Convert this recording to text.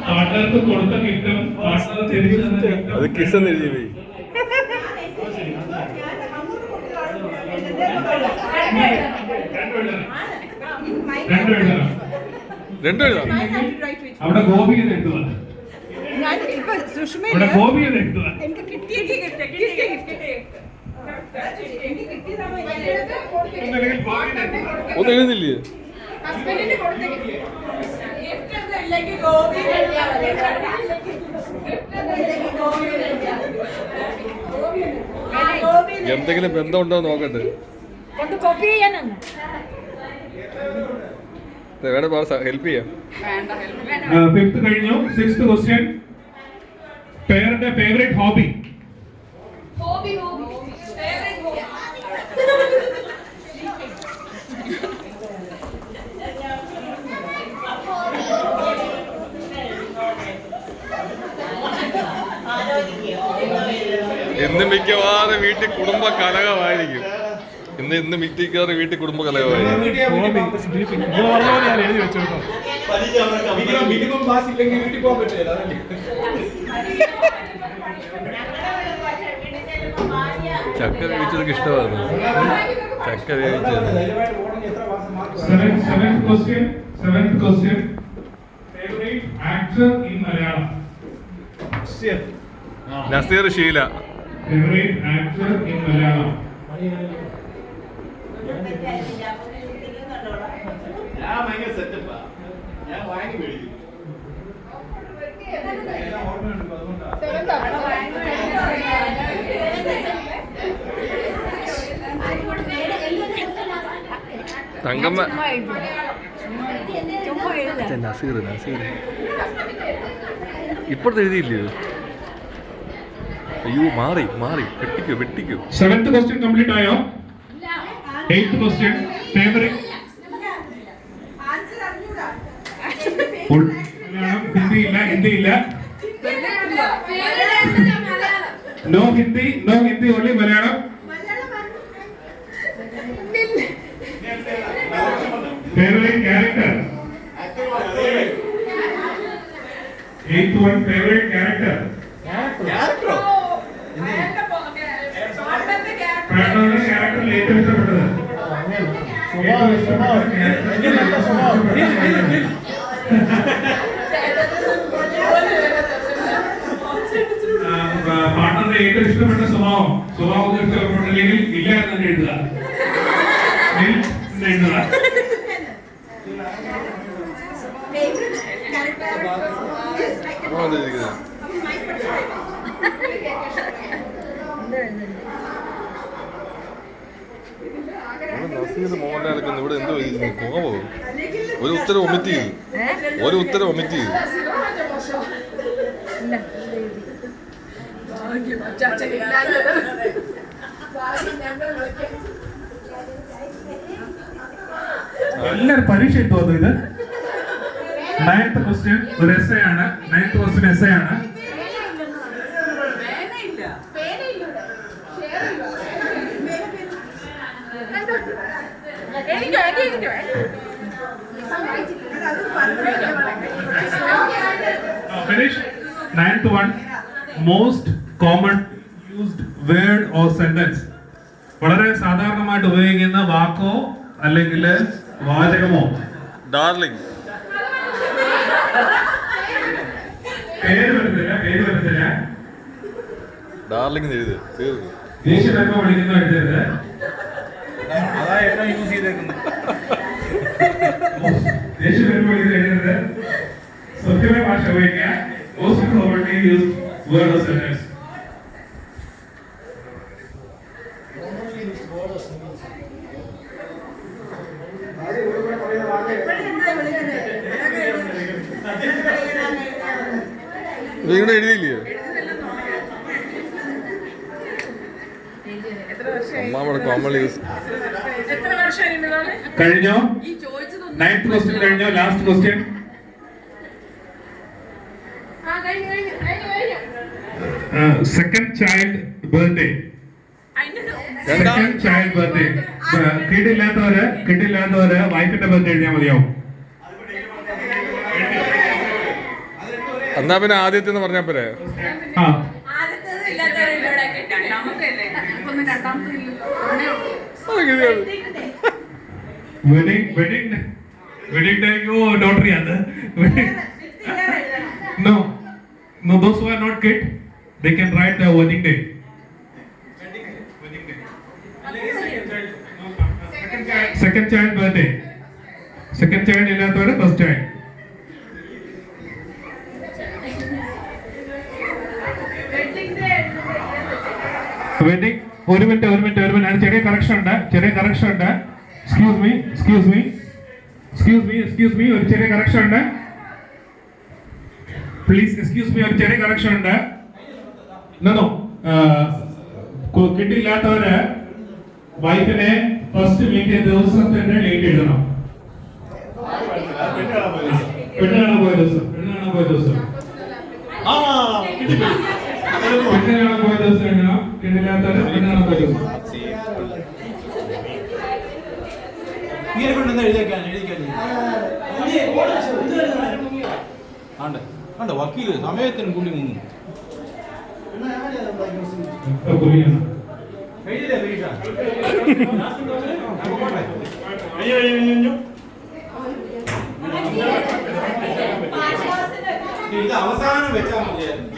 പാർട്ട്ണർക്ക് കൊടുത്ത കിട്ടും, പാർട്ട്ണർ തിരിച്ചു അത് കിസ് എഴുതി പോയി. രണ്ടും എഴുതാം. അവിടെ ഗോപി എന്ന് എഴുതുക. ഇവിടെ ഗോപി എന്ന് എഴുതുക. ഒന്നും എഴുതില്ലേ? എന്തെങ്കിലും ബന്ധമുണ്ടോ നോക്കട്ടെ. വേണം ഹെൽപ്പ് ചെയ്യാം. ഫിഫ്ത്ത് കഴിഞ്ഞു. Sixth question. പേരുടെ ഫേവറേറ്റ് ഹോബി. ഇന്ന് മിക്കവാറും വീട്ടിൽ കുടുംബ കലഹമായിരിക്കും. ഇന്ന് മിക്കവാറും വീട്ടിൽ കുടുംബ കലഹമായിരിക്കും. ചക്ക വേവിച്ചതൊക്കെ ഇഷ്ടമാണ്. ചക്ക വേവിച്ചത്. Seventh question. Favourite actor in Malayalam. Nazir Sheela. Favourite actor in Malayalam. Thankamma. Nazir ഇപ്പോഴത്തെ എഴുതിയില്ലയോ? അയ്യോ മാറി വെട്ടിക്കോ. സെവൻത് ക്വസ്റ്റ്യൻ കംപ്ലീറ്റ് ആയോ? Eighth question. ഫേവറേറ്റ് ഹിന്ദി ഇല്ല. No Hindi only Malayalam. Favourite character. Eighth one. Favourite character. ക്യാരക്ടറിൽ ഏറ്റവും ഇഷ്ടപ്പെട്ടത്. പാർട്ണറിന്റെ ഏറ്റവും ഇഷ്ടപ്പെട്ട സ്വഭാവം ഇഷ്ടപ്പെട്ടില്ലെങ്കിൽ ഇല്ല എന്ന് എഴുതുക. നസീർ മോഹൻലാലൊക്കെ ഇവിടെ എന്തോ പോകാമോ? ഒരു ഉത്തരം ഒമിറ്റ് ചെയ്തു. എല്ലാരും പരീക്ഷ എത്തുവോ? ഇത് നയൻത് ക്വസ്റ്റ്യൻ ഒരു എസ്സേ ആണ്. നയൻത് ക്വസ്റ്റ്യൻ എസ്സേ ആണ്. Finish. Ninth one. Most common used word or sentence. വളരെ സാധാരണമായിട്ട് ഉപയോഗിക്കുന്ന വാക്കോ അല്ലെങ്കിൽ വാചകമോ. ഡാർലിംഗ്. പേര് വരുന്നില്ല. ഡാർലിംഗ് എഴുതി. ദേഷ്യം വരുമ്പോ വിളിക്കുന്ന എഴുതരുത്. ദേഷ്യം വരുമ്പോൾ ഇത് എഴുതരുത്. സത്യമായ ഭാഷ ഉപയോഗിക്കുക. Most commonly used word or sentence. നിങ്ങളുടെ എഴുതിയില്ലയോ? അമ്മാമ്മയുടെ കോമൺ യൂസ് കഴിഞ്ഞോ? നയൻത് ക്വസ്റ്റ്യൻ കഴിഞ്ഞോ? Last question. Second child birthday. Second child birthday. കിഡില്ലാത്തവര് വൈഫിന്റെ ബർത്ത്ഡേ എഴുതിയാൽ മതിയാവും. എന്നാ പിന്നെ ആദ്യത്തെ എന്ന് പറഞ്ഞാ പോരെ. ആ wedding day you notary ആണ്. No, those who are not kid, they can write the wedding day. Second child birthday. Second child ഇല്ലാത്തവര് first child. Wedding ഒരു മിനിറ്റ് അതിന് ചെറിയ കറക്ഷൻ ഉണ്ട്. എക്സ്ക്യൂസ് മീ ഒരു ചെറിയ കറക്ഷൻ ഉണ്ട്. പ്ലീസ് എക്സ്ക്യൂസ് മീ ഒരു ചെറിയ കറക്ഷൻ ഉണ്ട്. നോ കിട്ടില്ലാത്തവര് വൈഫിനെ ഫസ്റ്റ് മീറ്റ് ചെയ്ത ദിവസം തന്നെ ഡേറ്റ് എഴുതണം. പെണ്ണാണ് പോയ ദിവസം പെണ്ണാണ് പോയ ദിവസം എഴുതണം. കിട്ടില്ലാത്തവര് പെണ്ണാണ് പോയ ദിവസം. വക്കീല് സമയത്തിന് പുള്ളി മുങ്ങും. ഇത് അവസാനം വെച്ചാൽ മതിയായിരുന്നു.